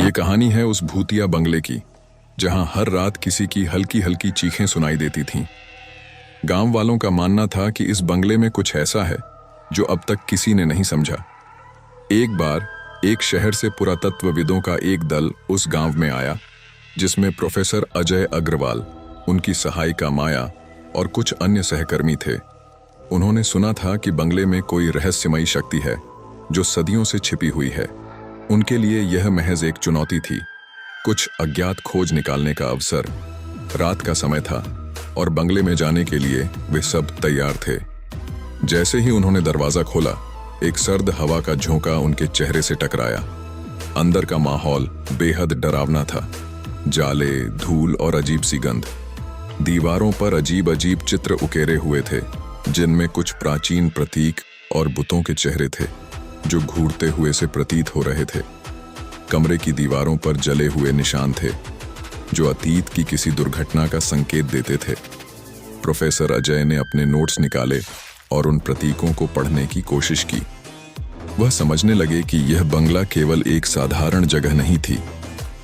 ये कहानी है उस भूतिया बंगले की जहां हर रात किसी की हल्की हल्की चीखें सुनाई देती थीं। गांव वालों का मानना था कि इस बंगले में कुछ ऐसा है जो अब तक किसी ने नहीं समझा। एक बार एक शहर से पुरातत्वविदों का एक दल उस गांव में आया, जिसमें प्रोफेसर अजय अग्रवाल, उनकी सहायिका माया और कुछ अन्य सहकर्मी थे। उन्होंने सुना था कि बंगले में कोई रहस्यमयी शक्ति है जो सदियों से छिपी हुई है। उनके लिए यह महज एक चुनौती थी, कुछ अज्ञात खोज निकालने का अवसर। रात का समय था और बंगले में जाने के लिए वे सब तैयार थे। जैसे ही उन्होंने दरवाजा खोला, एक सर्द हवा का झोंका उनके चेहरे से टकराया। अंदर का माहौल बेहद डरावना था। जाले, धूल और अजीब सी गंध। दीवारों पर अजीब अजीब चित्र उकेरे हुए थे, जिनमें कुछ प्राचीन प्रतीक और बुतों के चेहरे थे जो घूरते हुए से प्रतीत हो रहे थे। कमरे की दीवारों पर जले हुए निशान थे जो अतीत की किसी दुर्घटना का संकेत देते थे। प्रोफेसर अजय ने अपने नोट्स निकाले और उन प्रतीकों को पढ़ने की कोशिश की। वह समझने लगे कि यह बंगला केवल एक साधारण जगह नहीं थी,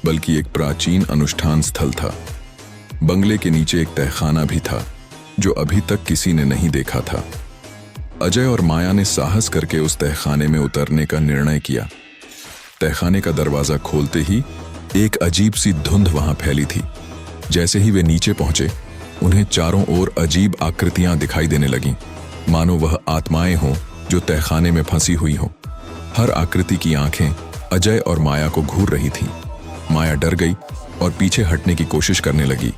बल्कि एक प्राचीन अनुष्ठान स्थल था। बंगले के नीचे एक तहखाना भी था जो अभी तक किसी ने नहीं देखा था। अजय और माया ने साहस करके उस तहखाने में उतरने का निर्णय किया। तहखाने का दरवाजा खोलते ही एक अजीब सी धुंध वहां फैली थी। जैसे ही वे नीचे पहुंचे, उन्हें चारों ओर अजीब आकृतियां दिखाई देने लगीं, मानो वह आत्माएं हों जो तहखाने में फंसी हुई हों। हर आकृति की आंखें अजय और माया को घूर रही थीं। माया डर गई और पीछे हटने की कोशिश करने लगी,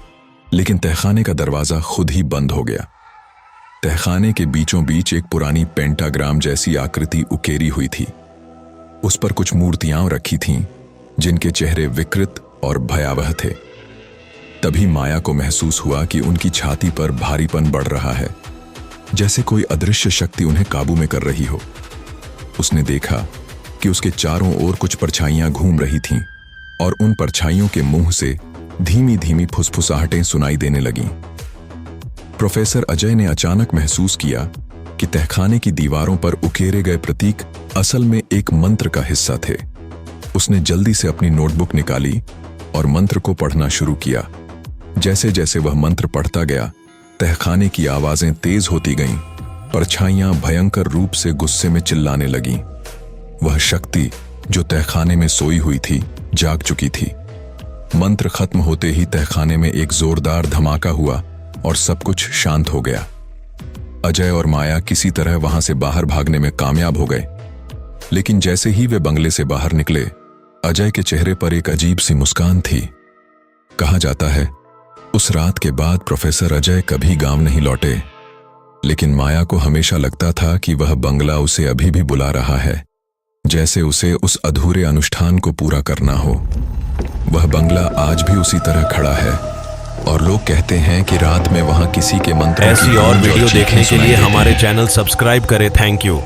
लेकिन तहखाने का दरवाजा खुद ही बंद हो गया। तहखाने के बीचों बीच एक पुरानी पेंटाग्राम जैसी आकृति उकेरी हुई थी। उस पर कुछ मूर्तियां रखी थीं, जिनके चेहरे विकृत और भयावह थे। तभी माया को महसूस हुआ कि उनकी छाती पर भारीपन बढ़ रहा है, जैसे कोई अदृश्य शक्ति उन्हें काबू में कर रही हो। उसने देखा कि उसके चारों ओर कुछ परछाइयां घूम रही थीं और उन परछाइयों के मुंह से धीमी धीमी फुसफुसाहटें सुनाई देने लगीं। प्रोफेसर अजय ने अचानक महसूस किया कि तहखाने की दीवारों पर उकेरे गए प्रतीक असल में एक मंत्र का हिस्सा थे। उसने जल्दी से अपनी नोटबुक निकाली और मंत्र को पढ़ना शुरू किया। जैसे जैसे वह मंत्र पढ़ता गया, तहखाने की आवाजें तेज होती गईं। परछाइयां भयंकर रूप से गुस्से में चिल्लाने लगीं। वह शक्ति जो तहखाने में सोई हुई थी, जाग चुकी थी। मंत्र खत्म होते ही तहखाने में एक जोरदार धमाका हुआ और सब कुछ शांत हो गया। अजय और माया किसी तरह वहां से बाहर भागने में कामयाब हो गए, लेकिन जैसे ही वे बंगले से बाहर निकले, अजय के चेहरे पर एक अजीब सी मुस्कान थी। कहा जाता है, उस रात के बाद प्रोफेसर अजय कभी गांव नहीं लौटे, लेकिन माया को हमेशा लगता था कि वह बंगला उसे अभी भी बुला रहा है, जैसे उसे उस अधूरे अनुष्ठान को पूरा करना हो। वह बंगला आज भी उसी तरह खड़ा है और लोग कहते हैं कि रात में वहां किसी के मंत्र। ऐसी और वीडियो देखने के लिए हमारे चैनल सब्सक्राइब करें। Thank you.